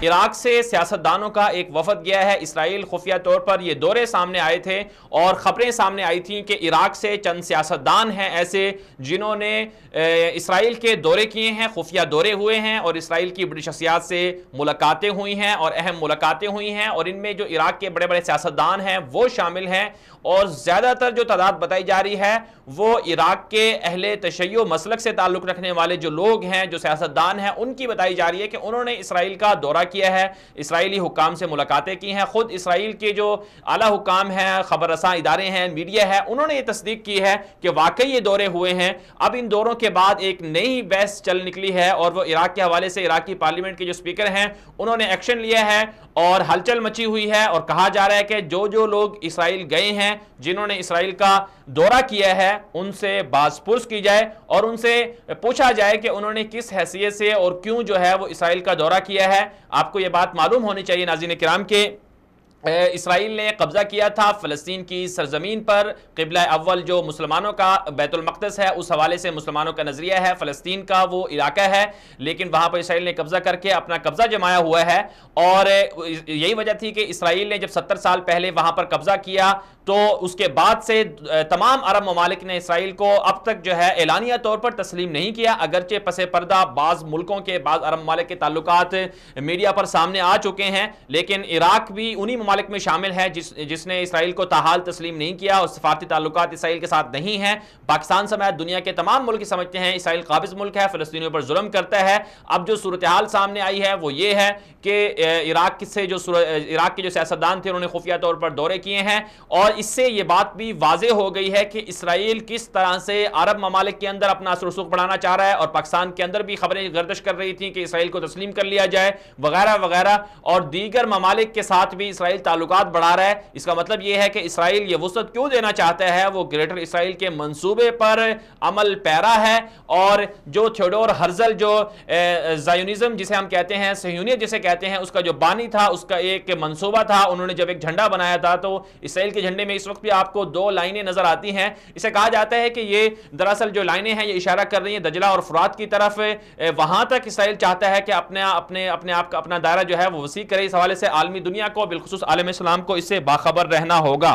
عراق سے سیاستدانوں کا ایک وفد گیا ہے اسرائیل۔ خفیہ طور پر یہ دورے سامنے آئے تھے اور خبریں سامنے آئی تھیں کہ عراق سے چند سیاستدان ہیں ایسے جنہوں نے اسرائیل کے دورے کیے ہیں، خفیہ دورے ہوئے ہیں اور اسرائیل کی بڑی شخصیات سے ملاقاتیں ہوئی ہیں اور اہم ملاقاتیں ہوئی ہیں، اور ان میں جو عراق کے بڑے بڑے سیاستدان ہیں وہ شامل ہیں، اور زیادہ تر جو تعداد بتائی جا رہی ہے وہ عراق کے اہل تشیع مسلک سے تعلق رکھنے والے جو لوگ ہیں، جو سیاستدان ہیں، ان کی بتائی جا رہی ہے کہ انہوں نے اسرائیل کا دورہ کیا ہے، اسرائیلی حکام سے ملاقاتیں کی ہیں۔ خود اسرائیل کے جو اعلیٰ حکام ہیں، خبر رساں ادارے ہیں، میڈیا ہے، انہوں نے یہ تصدیق کی ہے کہ واقعی یہ دورے ہوئے ہیں۔ اب ان دوروں کے بعد ایک نئی بحث چل نکلی ہے، اور وہ عراق کے حوالے سے عراقی پارلیمنٹ کے جو سپیکر ہیں انہوں نے ایکشن لیا ہے اور ہلچل مچی ہوئی ہے، اور کہا جا رہا ہے کہ جو لوگ اسرائیل گئے ہیں، جنہوں نے اسرائیل کا دورہ کیا ہے، ان سے باز پرس کی جائے اور ان سے پوچھا جائے کہ انہوں نے کس حیثیت سے اور کیوں جو ہے وہ اسرائیل کا دورہ کیا ہے۔ آپ کو یہ بات معلوم ہونی چاہیے ناظرین کرام کہ اسرائیل نے قبضہ کیا تھا فلسطین کی سرزمین پر۔ قبلہ اول جو مسلمانوں کا بیت المقدس ہے، اس حوالے سے مسلمانوں کا نظریہ ہے فلسطین کا وہ علاقہ ہے، لیکن وہاں پر اسرائیل نے قبضہ کر کے اپنا قبضہ جمایا ہوا ہے، اور یہی وجہ تھی کہ اسرائیل نے جب 70 سال پہلے وہاں پر قبضہ کیا تو اس کے بعد سے تمام عرب ممالک نے اسرائیل کو اب تک جو ہے اعلانیہ طور پر تسلیم نہیں کیا، اگرچہ پس پردہ بعض ملکوں کے، بعض عرب ممالک کے تعلقات میڈیا پر سامنے آ چکے ہیں، لیکن عراق بھی انہی ممالک میں شامل ہے جس نے اسرائیل کو تاحال تسلیم نہیں کیا، اور سفارتی تعلقات اسرائیل کے ساتھ نہیں ہیں۔ پاکستان سمیت دنیا کے تمام ملک سمجھتے ہیں اسرائیل قابض ملک ہے، فلسطینیوں پر ظلم کرتا ہے۔ اب جو صورتحال سامنے آئی ہے وہ یہ ہے کہ عراق کے جو سیاستدان تھے انہوں نے خفیہ طور پر دورے کیے ہیں، اور اس سے یہ بات بھی واضح ہو گئی ہے کہ اسرائیل کس طرح سے عرب ممالک کے اندر اپنا اثر و رسوخ بڑھانا چاہ رہا ہے، اور پاکستان کے اندر بھی خبریں گردش کر رہی تھیں کہ اسرائیل کو تسلیم کر لیا جائے وغیرہ وغیرہ، اور دیگر ممالک کے ساتھ بھی اسرائیل تعلقات بڑھا رہا ہے۔ اس کا مطلب یہ ہے کہ اسرائیل یہ وسعت کیوں دینا چاہتا ہے، وہ گریٹر اسرائیل کے منصوبے پر عمل پیرا ہے، اور جو تھیوڈور ہرزل جو زائونزم جسے ہم کہتے ہیں، صہیونیت جسے کہتے ہیں، اس کا جو بانی تھا، اس کا ایک منصوبہ تھا، انہوں نے جب ایک جھنڈا بنایا تھا تو اسرائیل کے جھنڈے میں اس وقت بھی آپ کو 2 لائنیں نظر آتی ہیں۔ اسے کہا جاتا ہے کہ یہ دراصل جو لائنیں ہیں یہ اشارہ کر رہی ہیں دجلہ اور فرات کی طرف، وہاں تک اسرائیل چاہتا ہے کہ اپنے آپ کا اپنا دائرہ جو ہے وہ وسیع کرے۔ اس حوالے سے عالمی دنیا کو، بالخصوص عالم اسلام کو اس سے باخبر رہنا ہوگا۔